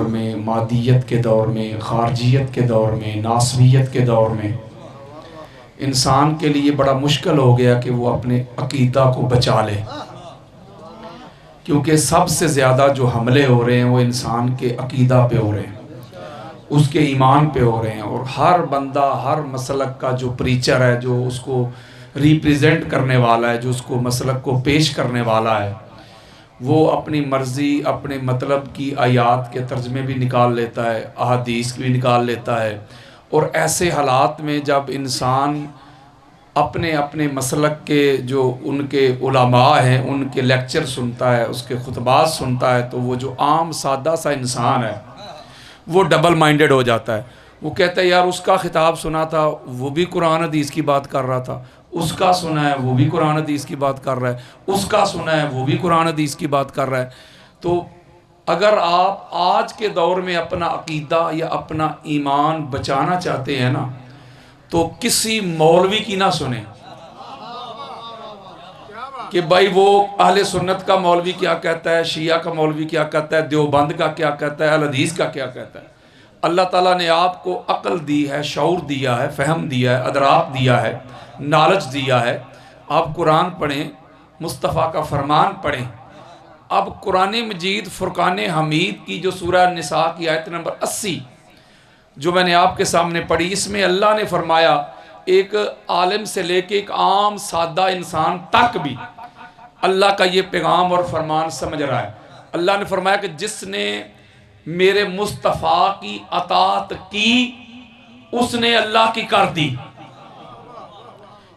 में, मादियत के दौर में, खारजियत के दौर में, नासवियत के दौर में इंसान के लिए बड़ा मुश्किल हो गया कि वो अपने अकीदा को बचा ले, क्योंकि सबसे ज़्यादा जो हमले हो रहे हैं वो इंसान के अकीदा पे हो रहे हैं, उसके ईमान पे हो रहे हैं। और हर बंदा, हर मसलक का जो प्रीचर है, जो उसको रिप्रेजेंट करने वाला है, जो उसको मसलक को पेश करने वाला है, वो अपनी मर्ज़ी, अपने मतलब की आयात के तर्जमे भी निकाल लेता है, अहादीस भी निकाल लेता है। और ऐसे हालात में जब इंसान अपने अपने मसलक के जो उनके उलमा हैं उनके लेक्चर सुनता है, उसके खुतबात सुनता है, तो वो जो आम सादा सा इंसान है वो डबल माइंडेड हो जाता है। वो कहता है यार उसका खिताब सुना था, वो भी कुरान हदीस की बात कर रहा था, उसका सुना है वो भी कुरान हदीस की बात कर रहा है, उसका सुना है वो भी कुरान हदीस की बात कर रहा है। तो अगर आप आज के दौर में अपना अकीदा या अपना ईमान बचाना चाहते हैं ना, तो किसी मौलवी की ना सुने कि भाई वो अहले सुन्नत का मौलवी क्या कहता है, शिया का मौलवी क्या कहता है, देवबंद का क्या कहता है, अल हदीस का क्या कहता है। अल्लाह ताला ने आपको अक्ल दी है, शऊर दिया है, फ़हम दिया है, अदराक दिया है, नॉलेज दिया है। आप कुरान पढ़ें, मुस्तफ़ा का फरमान पढ़ें। अब कुरान मजीद फ़ुरक़ान हमीद की जो सूरह निसा की आयत नंबर 80 जो मैंने आपके सामने पढ़ी, इसमें अल्लाह ने फरमाया, एक आलिम से लेके एक आम सादा इंसान तक भी अल्लाह का ये पैगाम और फरमान समझ रहा है। अल्लाह ने फरमाया कि जिसने मेरे मुस्तफ़ा की अतात की उसने अल्लाह की कर दी।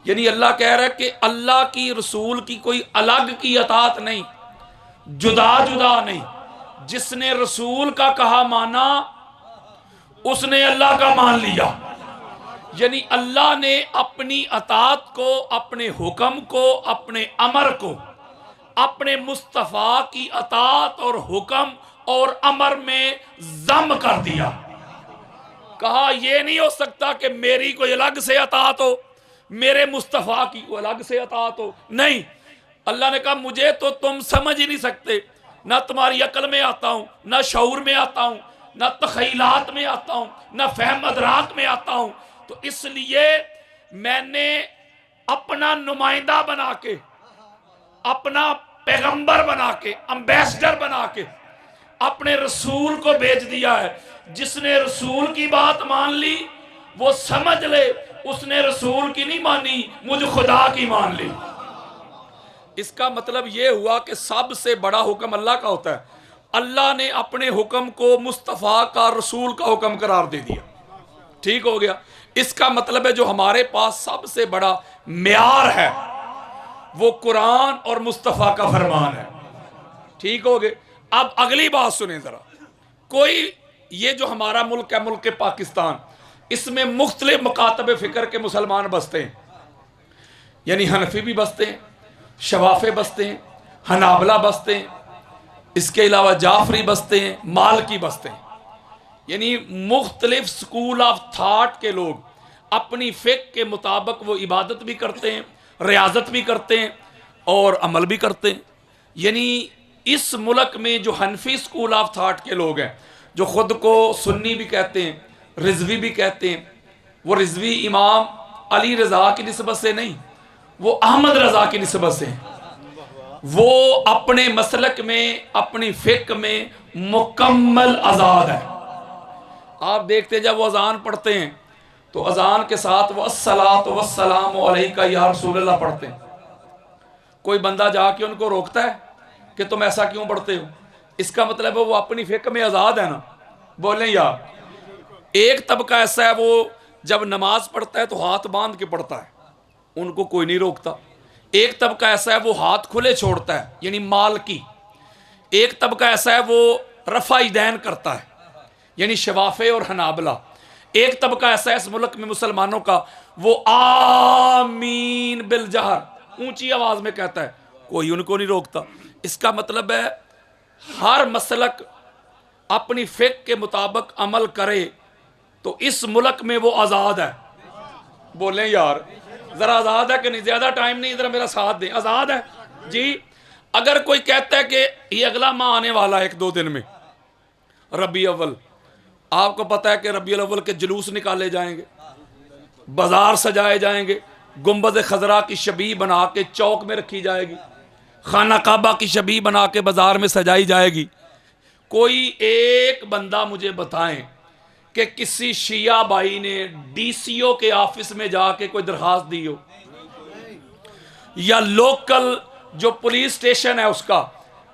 यानी अल्लाह कह रहा है कि अल्लाह की, रसूल की कोई अलग की अतात नहीं, जुदा जुदा नहीं। जिसने रसूल का कहा माना उसने अल्लाह का मान लिया। यानी अल्लाह ने अपनी अतात को, अपने हुक्म को, अपने अमर को अपने मुस्तफ़ा की अतात और हुक्म और अमर में जम कर दिया। कहा यह नहीं हो सकता कि मेरी कोई अलग से अतात हो, मेरे मुस्तफ़ा की कोई अलग से अतात हो। नहीं, अल्लाह ने कहा मुझे तो तुम समझ ही नहीं सकते, ना तुम्हारी अकल में आता हूं, ना शऊर में आता हूं, ना तखयलात में आता हूं, ना फहम अदराक में आता हूं। तो इसलिए मैंने अपना नुमाइंदा बना के, अपना पैगंबर बना के, एम्बेसडर बना के अपने रसूल को भेज दिया है। जिसने रसूल की बात मान ली वो समझ ले उसने रसूल की नहीं मानी, मुझ खुदा की मान ली। इसका मतलब यह हुआ कि सबसे बड़ा हुक्म अल्लाह का होता है। अल्लाह ने अपने हुक्म को मुस्तफ़ा का, रसूल का हुक्म करार दे दिया। ठीक हो गया। इसका मतलब है जो हमारे पास सबसे बड़ा मेयार है वो कुरान और मुस्तफ़ा का फरमान है। ठीक हो गए। अब अगली बात सुने जरा। कोई ये जो हमारा मुल्क है, मुल्क पाकिस्तान, इसमें मुख्तलिफ मकातब फ़िक्र के मुसलमान बसते हैं। यानी हनफी भी बसते हैं, शवाफे बसते हैं, हनाबला बसते हैं, इसके अलावा जाफरी बसते हैं, मालकी बसते हैं। यानी मुख्तलिफ स्कूल ऑफ थाट के लोग अपनी फ़िक्र के मुताबिक वो इबादत भी करते हैं, रियाजत भी करते हैं और अमल भी करते हैं। यानी इस मुल्क में जो हनफी स्कूल ऑफ थाट के लोग हैं, जो ख़ुद को सुन्नी भी कहते हैं, रिजवी भी कहते हैं, वो रिजवी इमाम अली रज़ा की निस्बत से नहीं, वो अहमद रज़ा की निस्बत से हैं। वो अपने मसलक में, अपनी फ़िक्र में मुकम्मल आज़ाद है। आप देखते हैं जब वो अज़ान पढ़ते हैं तो अज़ान के साथ वो अस्सलातु वस्सलामु अलैका या रसूलल्लाह पढ़ते हैं। कोई बंदा जाके उनको रोकता है कि तुम ऐसा क्यों पढ़ते हो? इसका मतलब है वो अपनी फ़िक्र में आज़ाद है ना। बोलें यार। एक तबका ऐसा है वो जब नमाज पढ़ता है तो हाथ बांध के पढ़ता है, उनको कोई नहीं रोकता। एक तबका ऐसा है वो हाथ खुले छोड़ता है, यानी मालकी। एक तबका ऐसा है वो रफ़ा दैन करता है, यानी शवाफे और हनाबला। एक तबका ऐसा है इस मुल्क में मुसलमानों का, वो आमीन बिल जहर ऊंची आवाज में कहता है, कोई उनको नहीं रोकता। इसका मतलब है हर मसलक अपनी फ़िक्र के मुताबिक अमल करे तो इस मुल्क में वो आज़ाद है। बोलें यार ज़रा आज़ाद है कि नहीं? ज़्यादा टाइम नहीं, ज़रा मेरा साथ दें। आज़ाद है जी। अगर कोई कहता है कि ये अगला माह आने वाला है 1-2 दिन में, रबी अव्वल, आपको पता है कि रबी अव्वल के जुलूस निकाले जाएंगे, बाजार सजाए जाएंगे, गुंबद खजरा की शबी बना के चौक में रखी जाएगी, खाना काबा की शबी बना के बाजार में सजाई जाएगी। कोई एक बंदा मुझे बताएं कि किसी शिया भाई ने डीसीओ के ऑफिस में जाके कोई दरखास्त दी हो, या लोकल जो पुलिस स्टेशन है उसका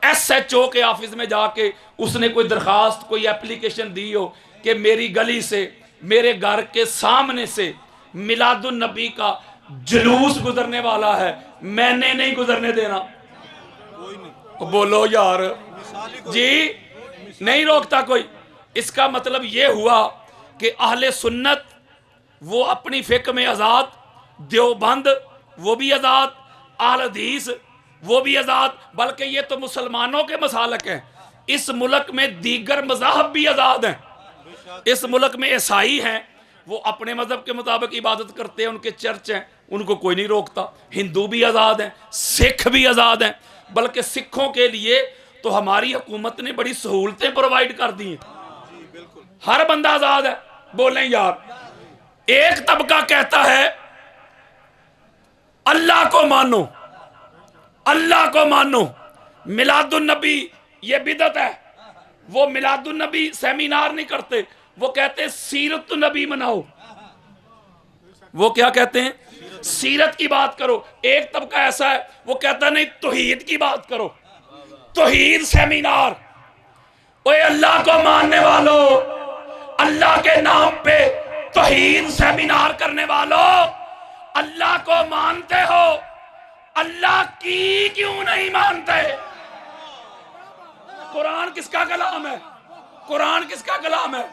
एसएचओ के ऑफिस में जाके उसने कोई दरखास्त, कोई एप्लीकेशन दी हो कि मेरी गली से, मेरे घर के सामने से मिलादुन नबी का जुलूस गुजरने वाला है, मैंने नहीं गुजरने देना। बोलो यार जी, नहीं रोकता कोई। इसका मतलब यह हुआ कि अहले सुन्नत वो अपनी फिक्र में आज़ाद, देवबंद वो भी आज़ाद, अहले हदीस वो भी आज़ाद, बल्कि ये तो मुसलमानों के मसालक हैं। इस मुल्क में दीगर मज़ाहब भी आज़ाद हैं। इस मुल्क में ईसाई हैं, वो अपने मज़हब के मुताबिक इबादत करते हैं, उनके चर्च हैं, उनको कोई नहीं रोकता। हिंदू भी आज़ाद हैं, सिख भी आज़ाद हैं, बल्कि सिखों के लिए तो हमारी हुकूमत ने बड़ी सहूलतें प्रोवाइड कर दी हैं। हर बंदा आज़ाद है। बोलें यार, एक तबका कहता है अल्लाह को मानो, अल्लाह को मानो, मिलादुन नबी ये बिदत है। वो मिलादुन नबी सेमिनार नहीं करते, वो कहते हैं सीरत नबी मनाओ। वो क्या कहते हैं? सीरत की बात करो। एक तबका ऐसा है वो कहता नहीं तौहीद की बात करो, तौहीद सेमिनार। ओए अल्लाह को मानने वालों, अल्लाह के नाम पे तौहीद सेमिनार करने वालों, अल्लाह को मानते हो, अल्लाह की क्यों नहीं मानते? कुरान किसका कलाम है? कुरान किसका कलाम है?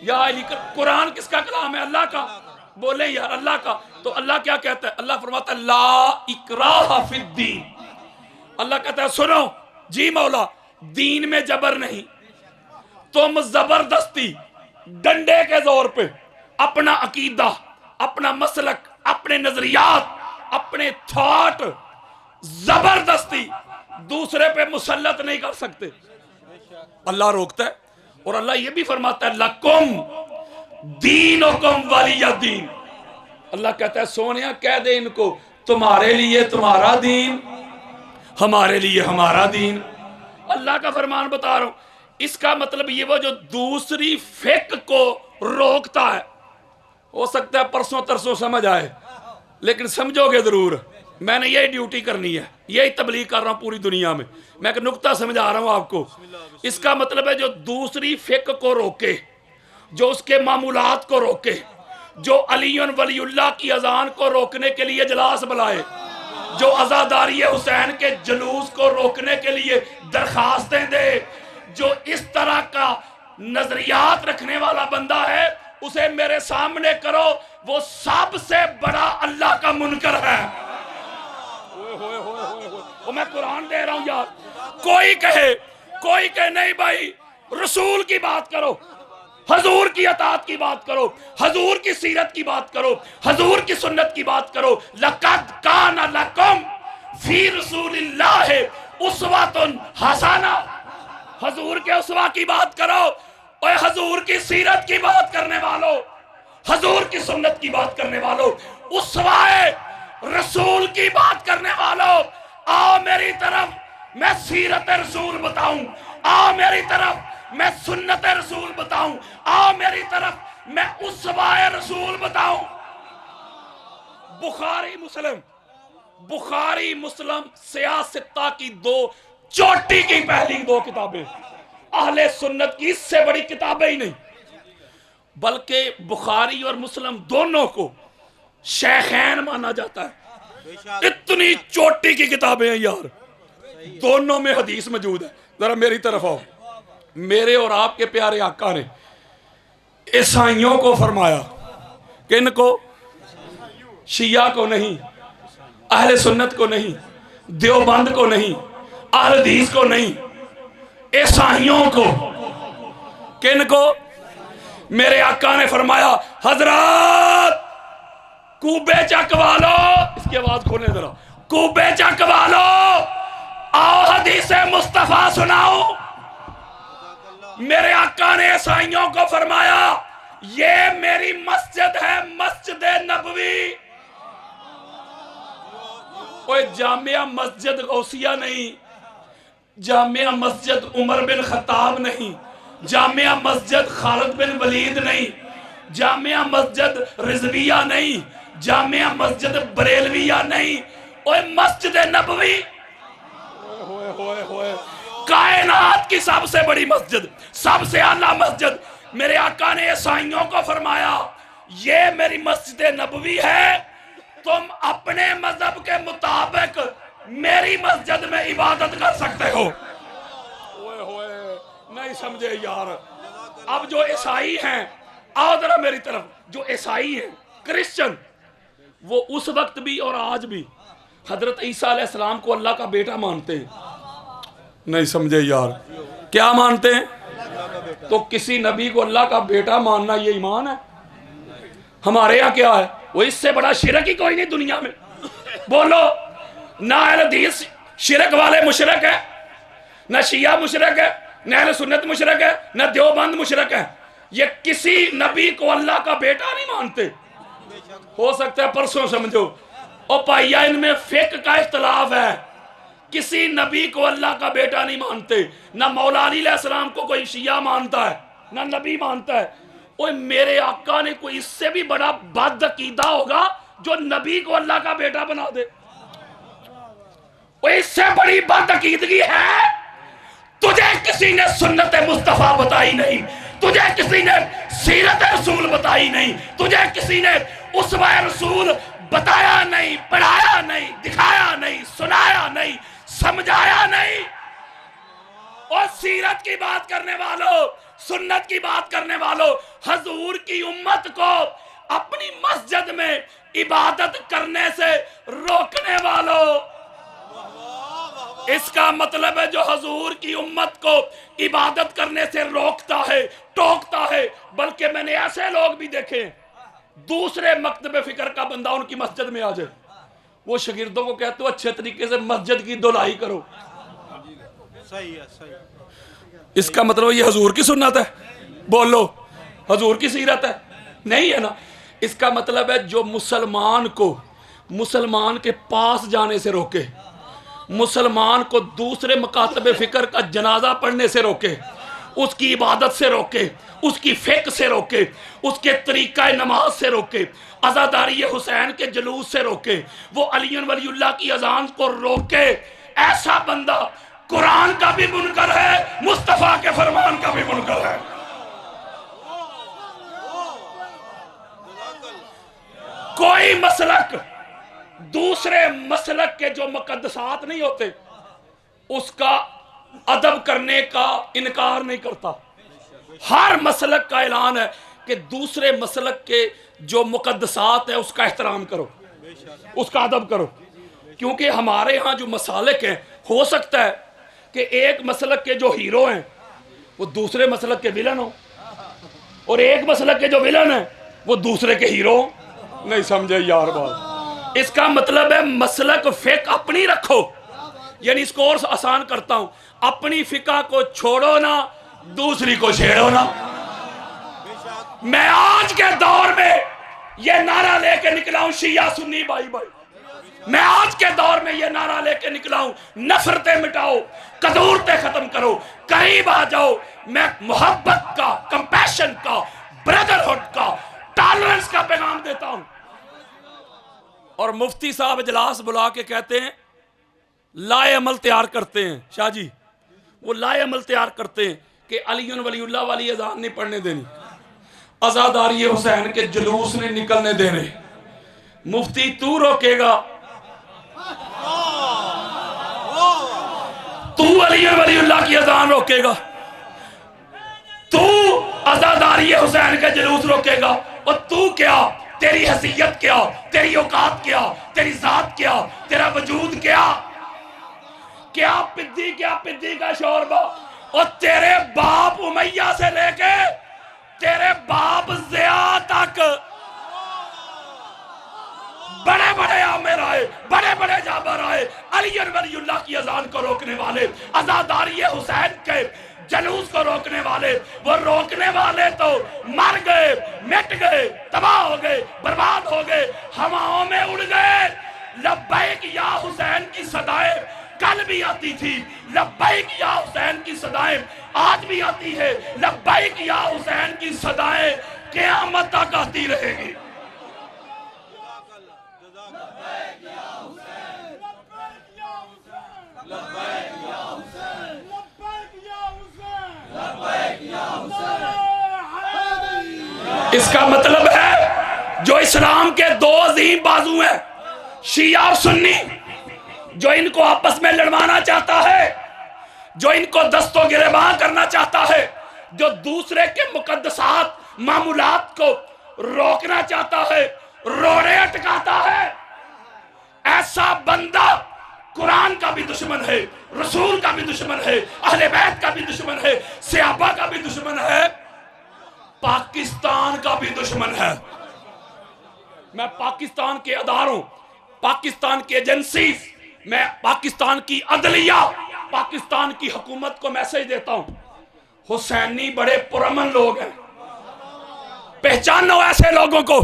या कुरान किसका कलाम है? अल्लाह का। बोले यार अल्लाह का। तो अल्लाह क्या कहता है? अल्लाह फरमाता है ला इकराह फिद्दीन। अल्लाह कहता है सुनो जी मौला, दीन में जबर नहीं, तुम जबरदस्ती डंडे के जोर पे अपना अकीदा, अपना मसलक, अपने नजरियात, अपने थॉट जबरदस्ती दूसरे पे मुसल्लत नहीं कर सकते। अल्लाह रोकता है। और अल्लाह ये भी फरमाता है लकुम दीनुकुम वलिय दीन। अल्लाह कहता है सोनिया कह दे इनको, तुम्हारे लिए तुम्हारा दीन, हमारे लिए हमारा दीन। अल्लाह का फरमान बता रहा हूं। इसका मतलब ये वो जो दूसरी फिक को रोकता है, हो सकता है परसों तरसों समझ आए, लेकिन समझोगे जरूर। मैंने यही ड्यूटी करनी है, यही तबलीग कर रहा हूं पूरी दुनिया में। मैं एक नुक्ता समझा रहा हूं आपको। इसका मतलब है जो दूसरी फिक को रोके, जो उसके मामूलात को रोके, जो अलीयुन वलीउल्लाह की अजान को रोकने के लिए इजलास बुलाए, जो अज़ादारी हुसैन के जुलूस को रोकने के लिए दरखास्तें दे, जो इस तरह का नजरियात रखने वाला बंदा है, उसे मेरे सामने करो। वो सबसे बड़ा अल्लाह का मुनकर है। वो मैं कुरान दे रहा हूं यार। कोई कहे नहीं भाई रसूल की बात करो, हजूर की अतात की बात करो, हजूर की सीरत की बात करो, हजूर की सुन्नत की बात करो। लक़द काना लकुम फी रसूलिल्लाहि उस्वतुन हसना। हजूर के उस्वा की बात करो। और हजूर की सीरत की बात करने वालों, हजूर की सुन्नत की बात करने वालों, उस्वाए रसूल की बात करने वालों, आओ मेरी तरफ, मैं सीरत रसूल बताऊं। आओ मेरी तरफ, मैं सुन्नत रसूल बताऊं। आओ मेरी तरफ, मैं उस्वाए रसूल बताऊं। बुखारी मुस्लिम सियासत्ता की दो चोटी की पहली दो किताबें, अहले सुन्नत की इससे बड़ी किताबें ही नहीं। बल्कि बुखारी और मुस्लिम दोनों को शेखैन माना जाता है। इतनी चोटी की किताबें हैं यार, दोनों में हदीस मौजूद है। जरा मेरी तरफ आओ। मेरे और आपके प्यारे आका ने ईसाइयों को फरमाया, किन को? शिया को नहीं, अहले सुन्नत को नहीं, देवबंद को नहीं, अहले हदीस को नहीं, ईसाइयों को। किन को? मेरे आका ने फरमाया हजरत कूबे चकवा लो। इसकी आवाज खोलने जरा। कूबे चकवा लो, आओ हदीस मुस्तफा सुनाओ। मेरे आका ने ईसाइयों को फरमाया ये मेरी मस्जिद है, मस्जिद नबवी। कोई जामिया मस्जिद गौसिया नहीं, जामिया मस्जिद उमर बिन खत्ताब नहीं, जामिया मस्जिद खालिद बिन वलीद नहीं, जामिया मस्जिद रिजविया नहीं, जामिया मस्जिद बरेलविया नहीं, ओए मस्जिद नबवी। होए होए होए, कायनात की सबसे बड़ी मस्जिद, सबसे आला मस्जिद। मेरे आका ने ईसाइयों को फरमाया ये मेरी मस्जिद नबवी है, तुम अपने मजहब के मुताबिक मेरी मस्जिद में इबादत कर सकते हो। ओए होए, नहीं समझे यार। अब जो ईसाई हैं, आओ जरा मेरी तरफ, जो ईसाई हैं, क्रिश्चियन, वो उस वक्त भी और आज भी हजरत ईसा अलैहिस्सलाम को अल्लाह का बेटा मानते हैं। नहीं समझे यार, क्या मानते हैं? तो किसी नबी को अल्लाह का बेटा मानना ये ईमान है? हमारे यहाँ क्या है? वो इससे बड़ा शिरक ही कोई नहीं दुनिया में। बोलो, ना अहले हदीस शिरक वाले मुशरक है, ना शिया मुशरक है, ना अहले सुन्नत मुशरक है, ना देवबंद मुशरक है। ये किसी नबी को अल्लाह का बेटा नहीं मानते। हो सकता है परसों समझो, और भाइया इनमें फिक का इख्तलाफ है। किसी नबी को अल्लाह का बेटा नहीं मानते। ना मौला अली अलैहिस्सलाम को कोई शिया मानता है, ना नबी मानता है। ओए मेरे आका ने कोई इससे भी बड़ा बद अकीदा होगा जो नबी को अल्लाह का बेटा बना दे? ओए इससे बड़ी बद अकीदगी है? तुझे किसी ने सुन्नत मुस्तफा बताई नहीं, तुझे किसी ने सीरत रसूल बताई नहीं, तुझे किसी ने उस्वा रसूल बताया नहीं, पढ़ाया नहीं, दिखाया नहीं, सुनाया नहीं, समझाया नहीं। और सीरत की बात करने वालों, सुन्नत की बात करने वालों, हजूर की उम्मत को अपनी मस्जिद में इबादत करने से रोकने वालों, इसका मतलब है जो हजूर की उम्मत को इबादत करने से रोकता है, टोकता है। बल्कि मैंने ऐसे लोग भी देखे, दूसरे मकतब फिक्र का बंदा उनकी मस्जिद में आ जाए, वो शागिर्दों को कहते हो अच्छे तरीके से मस्जिद की धुलाई करो। सही है, सही। इसका मतलब ये हजूर की सुन्नत है? बोलो, हजूर की सीरत है? नहीं है ना। इसका मतलब है जो मुसलमान को मुसलमान के पास जाने से रोके, मुसलमान को दूसरे मकातब फिक्र का जनाजा पढ़ने से रोके, उसकी इबादत से रोके, उसकी फिक्र से रोके, उसके तरीका नमाज से रोके, अज़ादारी हुसैन के जुलूस से रोके, वो अली वलीउल्लाह की अजान को रोके, ऐसा बंदा कुरान का भी मुनकर है, मुस्तफा के फरमान का भी मुनकर है। कोई मसलक दूसरे मसलक के जो मुकद्दसात नहीं होते उसका अदब करने का इनकार नहीं करता। हर मसलक का ऐलान है कि दूसरे मसलक के जो मुकद्दसात है उसका एहतराम करो, उसका अदब करो। क्योंकि हमारे यहाँ जो मसालिक हैं, हो सकता है कि एक मसलक के जो हीरो हैं वो दूसरे मसलक के विलन हो, और एक मसलक के जो विलन हैं वो दूसरे के हीरो हो। नहीं समझे यार बात? इसका मतलब है मसलक फिक अपनी रखो। यानी इसको और आसान करता हूं, अपनी फिका को छोड़ो ना, दूसरी को छेड़ो ना। मैं आज के दौर में यह नारा लेके निकला हूं, शिया सुन्नी भाई भाई, मैं आज के दौर में यह नारा लेके निकला हूं, नफरतें मिटाओ, कदूरतें खत्म करो, करीब आ जाओ। मैं मोहब्बत का, कंपैशन का, ब्रदरहुड का, टॉलरेंस का पैगाम देता हूं। और मुफ्ती साहब इजलास बुला के कहते हैं लाए अमल तैयार करते हैं। शाह जी वो लाए अमल तैयार करते हैं कि अली वलीउल्लाह वाली अजान नहीं पढ़ने देनी, अज़ादारी हुसैन के जुलूस नहीं निकलने देने। मुफ्ती तू रोकेगा, तू अली वलीउल्लाह की अजान रोकेगा, तू अज़ादारी हुसैन के जुलूस रोकेगा, और तू क्या, तेरी हैसियत क्या, तेरी औकात क्या, तेरी जात क्या, तेरा वजूद क्या, क्या पिद्दी, क्या पिद्दी का शोरबा। और तेरे बाप उमैया से लेके तेरे बाप ज़िया तक बड़े बड़े आमिर आए, बड़े बड़े जाबर आए, अली वलीउल्लाह की अजान को रोकने वाले, अज़ादारी हुसैन के जलूस को रोकने वाले, वो रोकने वाले तो मर गए, मिट गए, तबाह हो गए, बर्बाद हो गए, हवाओं में उड़ गए। लब्बैक या हुसैन की सदाएं कल भी आती थी, लब्बैक या हुसैन की सदाएं आज भी आती है, लब्बैक या हुसैन की सदाएं क़यामत तक आती रहेगी। इसका मतलब है जो इस्लाम के दो अजीम बाजू हैं, शिया और सुन्नी, जो इनको आपस में लड़वाना चाहता है, जो इनको दस्तों गिरेबान करना चाहता है, जो दूसरे के मुकद्दसात मामूलात को रोकना चाहता है, रोड़े अटकाता है, ऐसा बंदा कुरान का भी दुश्मन है, रसूल का भी दुश्मन है, अहले बैत का भी दुश्मन है, सहाबा का भी दुश्मन है, पाकिस्तान का भी दुश्मन है। मैं पाकिस्तान के अदारों, पाकिस्तान की एजेंसी, मैं पाकिस्तान की अदलिया, पाकिस्तान की हुकूमत को मैसेज देता हूं, हुसैनी बड़े पुरअमन लोग हैं। पहचानो ऐसे लोगों को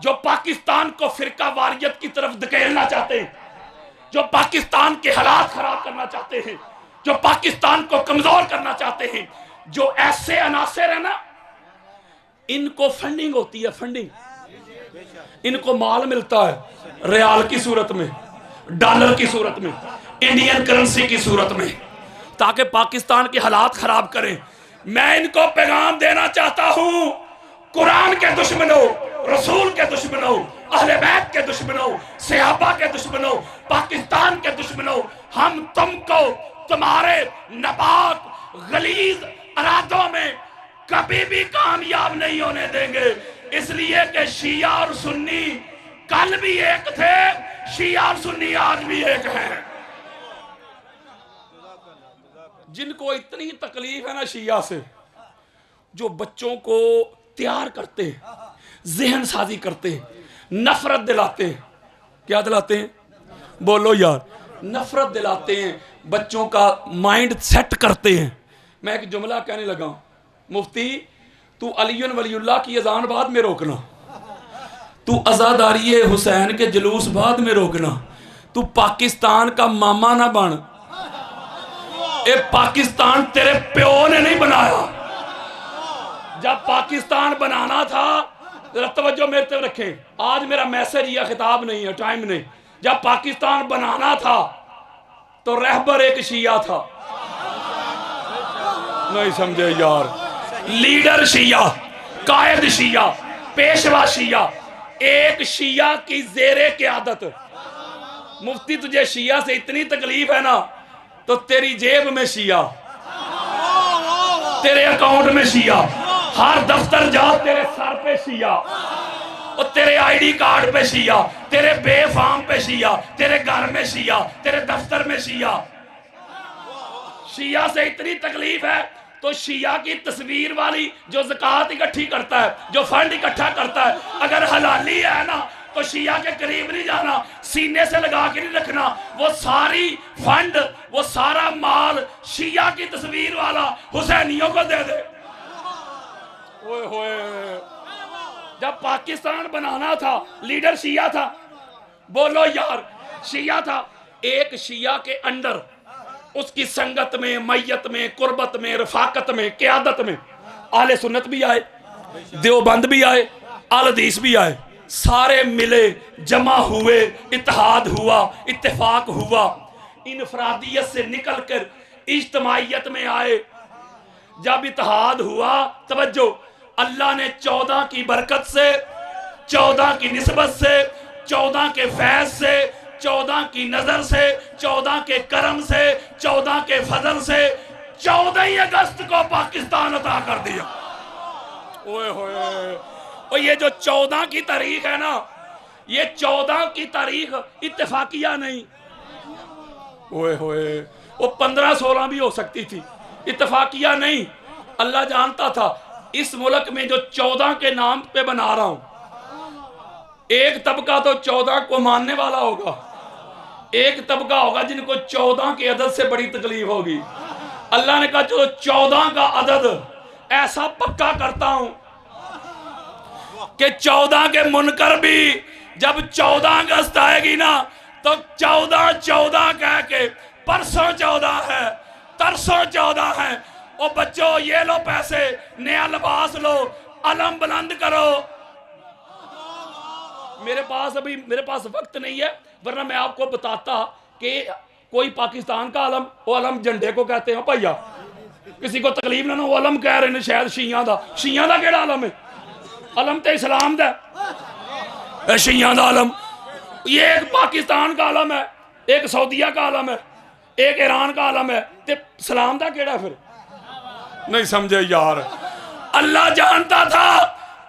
जो पाकिस्तान को फिरका वारियत की तरफ धकेलना चाहते हैं, जो पाकिस्तान के हालात खराब करना चाहते हैं, जो पाकिस्तान को कमजोर करना चाहते हैं। जो ऐसे अनासर है ना, इनको फंडिंग होती है, फंडिंग, इनको माल मिलता है रियाल की सूरत में, डॉलर की सूरत में, इंडियन करेंसी की सूरत में, ताकि पाकिस्तान के हालात खराब करें। मैं इनको पैगाम देना चाहता हूं, कुरान के दुश्मनों, रसूल के दुश्मनों, अहले बैत के दुश्मनों, सहाबा के दुश्मनों, पाकिस्तान के दुश्मनों, हम तुमको तुम्हारे नापाक गलीज इरादों में कभी भी कामयाब नहीं होने देंगे। इसलिए कि शिया और सुन्नी कल भी एक थे, शिया और सुन्नी आज भी एक हैं। जिनको इतनी तकलीफ है ना शिया से, जो बच्चों को तैयार करते हैं, जहन साजी करते हैं, नफरत दिलाते हैं। क्या दिलाते हैं? बोलो यार, नफरत दिलाते हैं, बच्चों का माइंड सेट करते हैं। मैं एक जुमला कहने लगा, मुफ्ती तू अलीयुन वलीउल्लाह की अजान बाद में रोकना, तू अज़ादारी हुसैन के जुलूस बाद में रोकना, तू पाकिस्तान का मामा ना बन। ए पाकिस्तान तेरे प्यो ने नहीं बनाया। जब पाकिस्तान बनाना था, तवज्जो मेरे तरफ रखें, आज मेरा मैसेज या खिताब नहीं है, टाइम नहीं। जब पाकिस्तान बनाना था तो रहबर एक शिया था, नहीं समझे यार, लीडर शिया, कायद शिया, पेशवा शिया, एक शिया की जेरे क़यादत। मुफ्ती तुझे शिया से इतनी तकलीफ है ना, तो तेरी जेब में शिया, तेरे अकाउंट में शिया, हर दफ्तर जा तेरे सर पे शिया, और तेरे आईडी कार्ड पे शिया, तेरे बेफाम पे शिया, तेरे घर में शिया, तेरे दफ्तर में शिया। शिया से इतनी तकलीफ है तो शिया की तस्वीर वाली जो ज़कात इकट्ठी करता है, जो फंड इकट्ठा करता है, अगर हलाली है ना तो शिया के करीब नहीं जाना, सीने से लगा के नहीं रखना। वो सारी फंड, वो सारा माल शिया की तस्वीर वाला हुसैनियों को दे दे। ओए होए, जब पाकिस्तान बनाना था लीडर शिया था। बोलो यार, शिया था। एक शिया के अंडर, उसकी संगत में, मैयत में, कुर्बत में, रफाकत में, क़यादत में आले सुन्नत भी आए, देवबंद भी आए, आल हदीस भी आए, सारे मिले, जमा हुए, इत्तेहाद हुआ, इत्तेफाक हुआ, इनफरादियत से निकलकर इज्तमाइयत में आए। जब इत्तेहाद हुआ, तवज्जो, अल्लाह ने 14 की बरकत से, 14 की निस्बत से, 14 के फैज से, 14 की नजर से, 14 के करम से, 14 के फजल से 14 अगस्त को पाकिस्तान अता कर दिया। ओए होए, और ये जो 14 की तारीख है ना, ये 14 की तारीख इत्तेफाकिया नहीं। ओए होए, वो 15-16 भी हो सकती थी, इत्तेफाकिया नहीं। अल्लाह जानता था इस मुल्क में जो 14 के नाम पे बना रहा हूं, एक तबका तो 14 को मानने वाला होगा, एक तबका होगा जिनको 14 के अदद से बड़ी तकलीफ होगी। अल्लाह ने कहा जो 14 का अदद ऐसा पक्का करता हूं कि 14 के मुनकर भी जब 14 अगस्त आएगी ना तो 14 14 कह के परसों 14 है, तरसों 14 है। ओ बच्चों ये लो पैसे, नया लिबास लो, अलम बुलंद करो। मेरे पास वक्त नहीं है, वरना मैं आपको बताता कि कोई पाकिस्तान का अलम, वो अलम झंडे को कहते हैं भैया, किसी को तकलीफ ना वो अलम कह रहे हैं शायद शिया का केड़ा अलम है? अलम तो इस्लाम का, शिया का अलम। ये एक पाकिस्तान का अलम है, एक सऊदिया का अलम है, एक ईरान का अलम है, ते सलाम का केड़ा? फिर नहीं समझे यार। अल्लाह जानता था,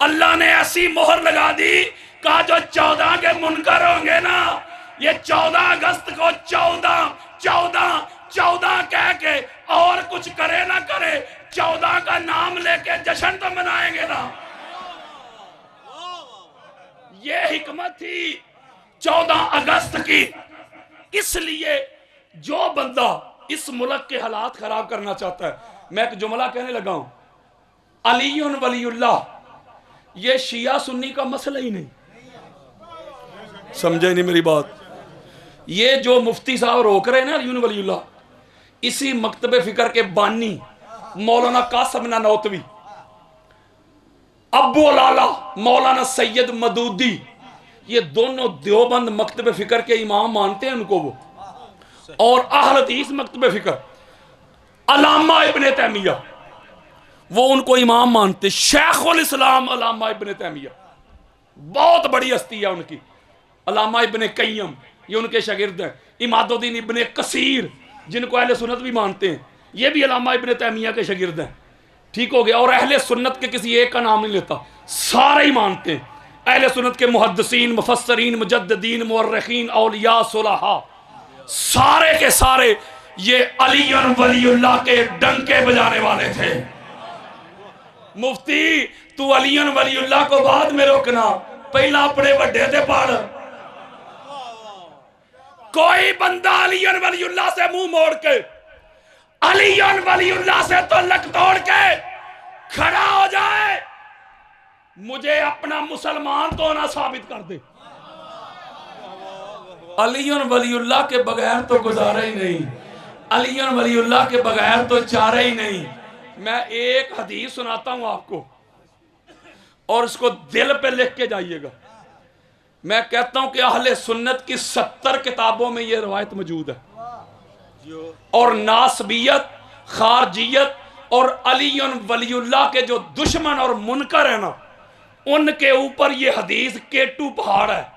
अल्लाह ने ऐसी मोहर लगा दी, कहा जो 14 के मुनकर होंगे ना, ये 14 अगस्त को 14 14 14 कह के और कुछ करे ना करे, 14 का नाम लेके जश्न तो मनाएंगे ना। ये हिकमत थी 14 अगस्त की। इसलिए जो बंदा इस मुल्क के हालात खराब करना चाहता है, मैं एक जुमला कहने लगा हूं, अलीयुन वलीउल्लाह, ये शिया सुन्नी का मसला ही नहीं। समझे नहीं मेरी बात? ये जो मुफ्ती साहब रोक रहे हैं ना अलीयुन वलीउल्लाह, इसी मकतबे फिक्र के बानी मौलाना कासिम नानौतवी, अब्बू लाला मौलाना सैयद मदूदी, ये दोनों देवबंद मकतबे फिक्र के इमाम मानते हैं उनको वो। और अहल हदीस मकतबे फिक्र अल्लामा इब्ने तैमिया, वो उनको इमाम मानते। शेखुल इस्लाम अल्लामा इब्ने तैमिया, बहुत बड़ी हस्ती है उनकी। अल्लामा इब्ने कय्यम, ये उनके शागिर्द हैं। इमादुद्दीन इब्ने कसीर, जिनको अहले सुन्नत भी मानते हैं, ये भी अल्लामा इब्ने तैमिया के शागिर्द हैं। ठीक हो गया। और अहले सुन्नत के किसी एक का नाम नहीं लेता, सारे ही मानते हैं। अहले सुन्नत के मुहद्दिसीन, मुफस्सरीन, मुजद्दिदीन, मुअर्रिखीन, औलिया, सुलहा, सारे के सारे ये अली वलीउल्लाह के डंके बजाने वाले थे। मुफ्ती तू अली वलीउल्लाह को बाद में रोकना, पहला अपने बड़े से पढ़। कोई बंदा अली वलीउल्लाह से मुंह मोड़ के, अली वलीउल्लाह से तो लक तोड़ के खड़ा हो जाए, मुझे अपना मुसलमान तो ना साबित कर दे। अली वलीउल्लाह के बगैर तो गुजारा ही नहीं, अली वलीउल्लाह के बगैर तो चारा ही नहीं। मैं एक हदीस सुनाता हूं आपको, और इसको दिल पे लिख के जाइएगा। मैं कहता हूं कि अहले सुन्नत की 70 किताबों में यह रवायत मौजूद है, और नासबियत, खारजियत और अली वलीउल्लाह के जो दुश्मन और मुनकर है ना, उनके ऊपर यह हदीस केटू पहाड़ है।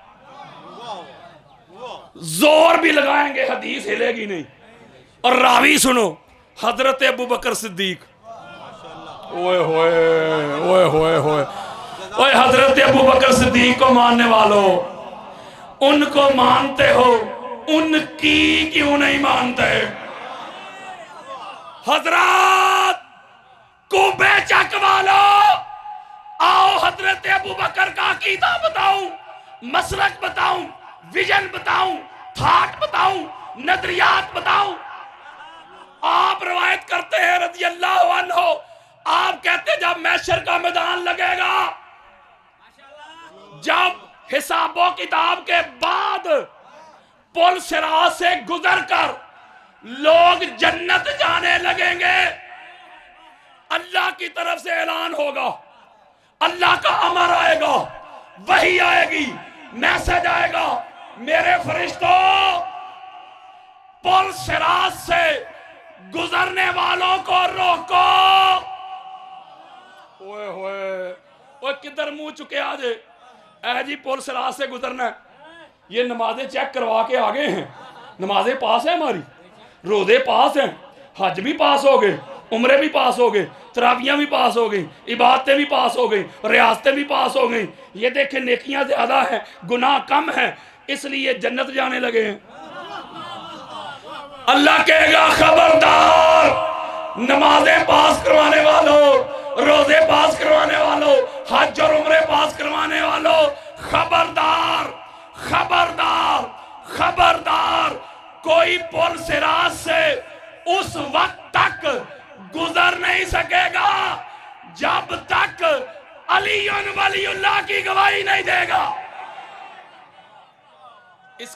जोर भी लगाएंगे हदीस हिलेगी नहीं। और रावी सुनो, हजरत अबू बकर सिद्दीक, ओए होए ओए होए होए ओए, हजरत अबू बकर सिद्दीक को मानने वालों, उनको मानते हो, उनकी क्यों नहीं मानते? हजरत कुबे चक वालो, आओ हजरत अबू बकर का अकीदा बताऊं, मसलक बताऊं, विजन बताऊं, थाट बताऊं, नजरियात बताऊं। आप रवायत करते हैं रज़ी अल्लाहु अन्हु, आप कहते जब महशर का मैदान लगेगा, जब हिसाबो किताब के बाद पुल सिरात से गुजर कर लोग जन्नत जाने लगेंगे, अल्लाह की तरफ से ऐलान होगा, अल्लाह का अमर आएगा, वही आएगी, मैसेज आएगा, मेरे फरिश्तों पुल सिरात से गुजरने वालों को रोको। ओए होए ओए, किधर मुंह चुके आज? ऐ जी पुल सिरात से गुजरना है, ये नमाजें चेक करवा के आ गए हैं, नमाजें पास है हमारी, रोजे पास हैं, हज भी पास हो गए, उम्रे भी पास हो गए, तरावियां भी पास हो गई, इबादतें भी पास हो गई, रियासतें भी पास हो गई। ये देखें नेकियां ज्यादा हैं, गुनाह कम है, इसलिए जन्नत जाने लगे हैं। अल्लाह कहेगा खबरदार, नमाजें पास करवाने वालों, रोजे पास करवाने वालों, हज और उम्रे पास करवाने वालों, खबरदार खबरदार खबरदार, कोई पुल सिरात से उस वक्त तक जब तक अली वलीउल्लाह की गवाही नहीं देगा। इस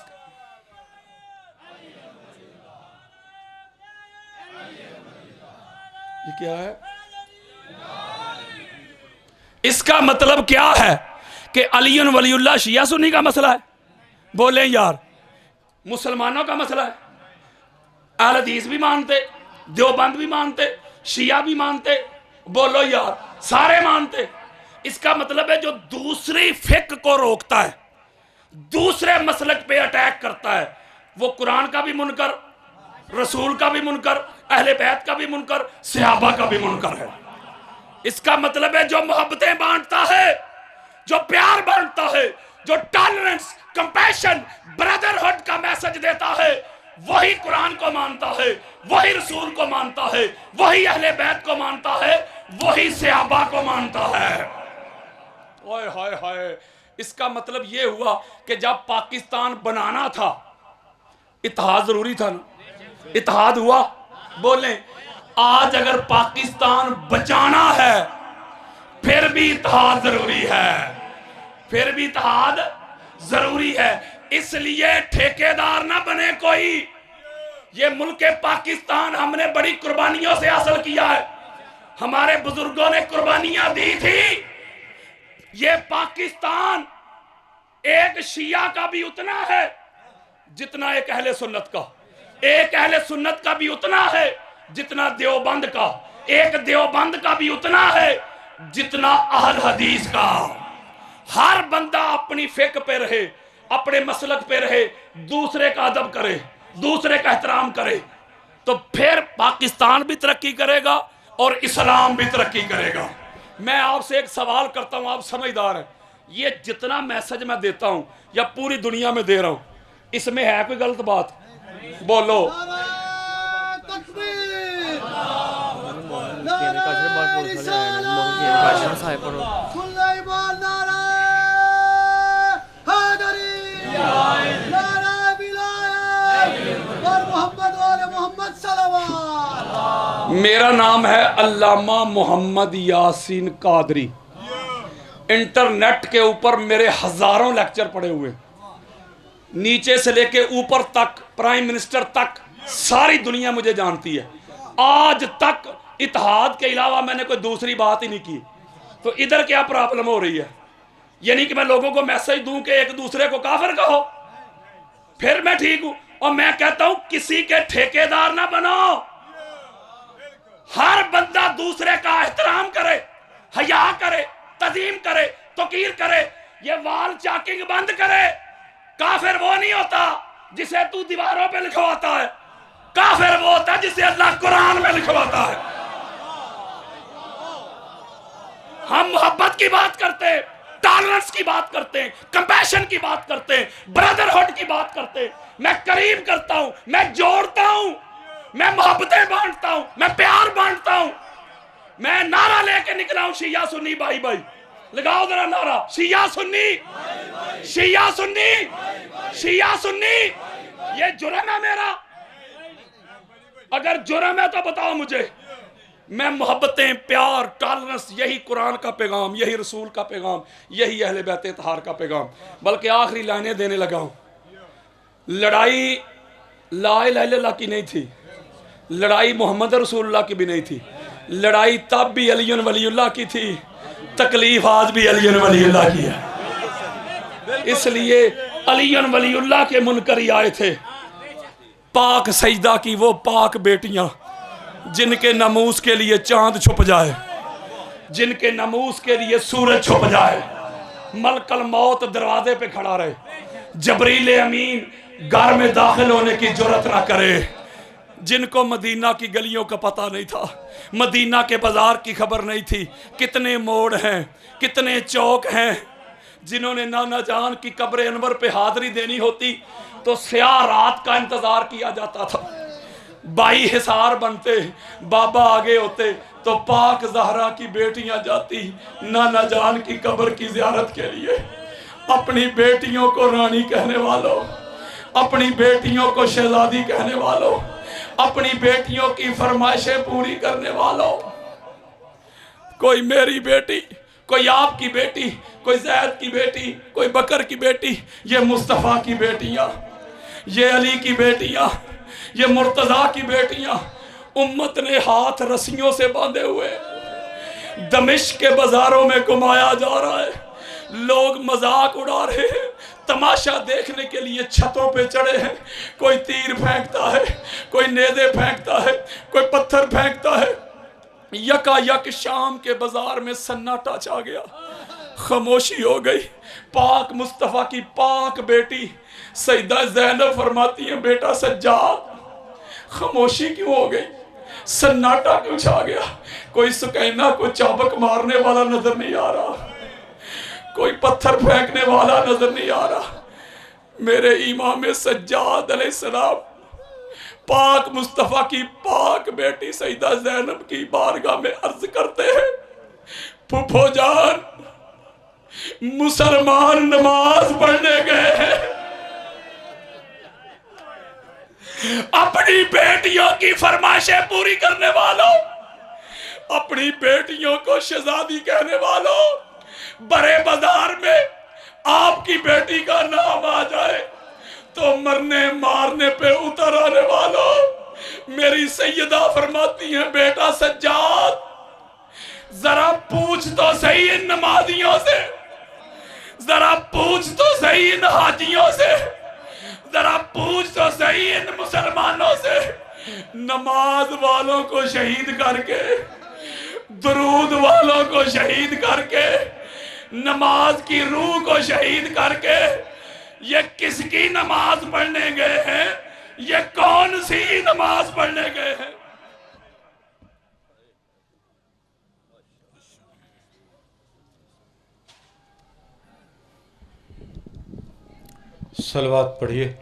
ये क्या है? इसका मतलब क्या है कि अली वलीउल्लाह शिया सुन्नी का मसला है? बोले यार, मुसलमानों का मसला है। अहले हदीस भी मानते, देवबंद भी मानते, शिया भी मानते, बोलो यार सारे मानते। इसका मतलब है जो दूसरी फिक को रोकता है, दूसरे मसलक पे अटैक करता है, वो कुरान का भी मुनकर, रसूल का भी मुनकर, अहले बैत का भी मुनकर, सहाबा का भी मुनकर है। इसका मतलब है जो मोहब्बतें बांटता है, जो प्यार बांटता है, जो टॉलरेंस, कंपैशन, ब्रदरहुड का मैसेज देता है, वही कुरान को मानता है, वही रसूल को मानता है, वही अहले बैत को मानता है, वही सहाबा को मानता है। ओए हाय हाय। इसका मतलब यह हुआ कि जब पाकिस्तान बनाना था इत्तेहाद जरूरी था ना? इत्तेहाद हुआ? बोले आज अगर पाकिस्तान बचाना है फिर भी इत्तेहाद जरूरी है, फिर भी इत्तेहाद जरूरी है। इसलिए ठेकेदार ना बने कोई। ये मुल्क पाकिस्तान हमने बड़ी कुर्बानियों से हासिल किया है, हमारे बुजुर्गों ने कुर्बानियां दी थी। ये पाकिस्तान एक शिया का भी उतना है जितना एक अहले सुन्नत का, एक अहले सुन्नत का भी उतना है जितना देवबंद का, एक देवबंद का भी उतना है जितना अहल हदीस का। हर बंदा अपनी फिक पे रहे, अपने मसलक पे रहे, दूसरे का अदब करे, दूसरे का एहतराम करे, तो फिर पाकिस्तान भी तरक्की करेगा और इस्लाम भी तरक्की करेगा। मैं आपसे एक सवाल करता हूं, आप समझदार हैं, ये जितना मैसेज मैं देता हूं या पूरी दुनिया में दे रहा हूं, इसमें है कोई गलत बात? बोलो। मेरा नाम है अल्लामा मोहम्मद यासीन कादरी। इंटरनेट के ऊपर मेरे हजारों लेक्चर पड़े हुए, नीचे से लेके ऊपर तक, प्राइम मिनिस्टर तक सारी दुनिया मुझे जानती है। आज तक इत्तेहाद के अलावा मैंने कोई दूसरी बात ही नहीं की। तो इधर क्या प्रॉब्लम हो रही है? यानी कि मैं लोगों को मैसेज दूं कि एक दूसरे को काफिर कहो, फिर मैं ठीक हूं। और मैं कहता हूं किसी के ठेकेदार ना बनो, हर बंदा दूसरे का एहतराम करे, हया करे, तजीम करे, तौकीर करे, ये वाल चाकिंग बंद करे। काफिर वो नहीं होता जिसे तू दीवारों पे लिखवाता है, काफिर वो होता है जिसे अल्लाह कुरान में लिखवाता है। हम मोहब्बत की बात करते हैं, टॉलरेंस की बात करते हैं, कंपैशन की बात करते हैं, ब्रदरहुड की बात करते हैं। मैं करीब करता हूं, मैं जोड़ता हूं, मैं मोहब्बतें बांटता हूं, मैं प्यार बांटता हूं। मैं नारा लेके निकला हूं, शिया सुन्नी भाई भाई। लगाओ जरा नारा, शिया सुन्नी, शिया सुन्नी, शिया सुन्नी। ये जुर्म है मेरा? अगर जुर्म है तो बताओ मुझे। मैं मोहब्बतें, प्यार, टॉलरेंस, यही कुरान का पैगाम, यही रसूल का पैगाम, यही अहले बैत इत्तहार का पैगाम। बल्कि आखिरी लाइनें देने लगा हूं। लड़ाई ला इलाहा इल्लल्लाह की नहीं थी, लड़ाई मोहम्मद रसूलुल्लाह की भी नहीं थी। लड़ाई तब भी अली वलीउल्लाह की थी, तकलीफ आज भी अली वलीउल्लाह की है। इसलिए अली वलीउल्लाह के मुनकरी आए थे। पाक सजदा की वो पाक बेटियां जिनके नमूस के लिए चांद छुप जाए, जिनके नमूस के लिए सूरज छुप जाए, मलकल मौत दरवाजे पे खड़ा रहे, जबरील अमीन घर में दाखिल होने की जुर्रत ना करे, जिनको मदीना की गलियों का पता नहीं था, मदीना के बाजार की खबर नहीं थी, कितने मोड़ हैं, कितने चौक हैं, जिन्होंने नाना जान की कब्र अनवर पे हाजिरी देनी होती तो स्याह रात का इंतजार किया जाता था। 22 हिसार बनते, बाबा आगे होते तो पाक ज़हरा की बेटियां जाती नाना जान की कब्र की ज़ियारत के लिए। अपनी बेटियों को रानी कहने वालों, अपनी बेटियों को शहजादी कहने वालों, अपनी बेटियों की फरमाइशें पूरी करने वालों, कोई मेरी बेटी, कोई आपकी बेटी, कोई जैद की बेटी, कोई बकर की बेटी, ये मुस्तफ़ा की बेटियां, ये अली की बेटियां, ये मुर्तज़ा की बेटियां, उम्मत ने हाथ रस्सियों से बांधे हुए दमिश्क के बाजारों में घुमाया जा रहा है। लोग मजाक उड़ा रहे हैं, तमाशा देखने के लिए छतों पे चढ़े हैं। कोई तीर फेंकता है, कोई नेज़े फेंकता है, कोई पत्थर फेंकता है। यकायक शाम के बाजार में सन्नाटा छा गया, खामोशी हो गई। पाक मुस्तफ़ा की पाक बेटी सैयदा ज़ैनब फरमाती हैं, बेटा सज्जाद, खामोशी क्यों हो गई, सन्नाटा क्यों छा गया? कोई सुकैना को चाबक मारने वाला नजर नहीं आ रहा, कोई पत्थर फेंकने वाला नजर नहीं आ रहा। मेरे इमाम सज्जाद अलैहिस्सलाम पाक मुस्तफ़ा की पाक बेटी सैयदा ज़ैनब की बारगाह में अर्ज करते हैं, फूफो जान, मुसलमान नमाज पढ़ने गए हैं, अपनी बेटियों की फरमाइशें पूरी करने वालों, अपनी बेटियों को शहजादी कहने वालों, बड़े बाजार में आपकी बेटी का नाम आ जाए तो मरने मारने पे उतर आने वालों, मेरी सैयदा फरमाती हैं, बेटा सज्जाद, जरा पूछ तो सही इन नमाजियों से, जरा पूछ तो सही इन हाजियों से, जरा पूछ तो सही इन मुसलमानों से, नमाज वालों को शहीद करके, दुरूद वालों को शहीद करके, नमाज की रूह को शहीद करके, ये किसकी नमाज पढ़ने गए हैं? ये कौन सी नमाज पढ़ने गए हैं? सलवात पढ़िए।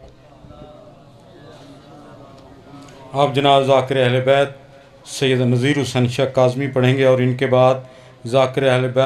आप जनाब ज़ाकिर अहले बैत सैयद नज़ीर हुसैन शाह काज़मी पढ़ेंगे और इनके बाद ज़ाकिर अहले बैत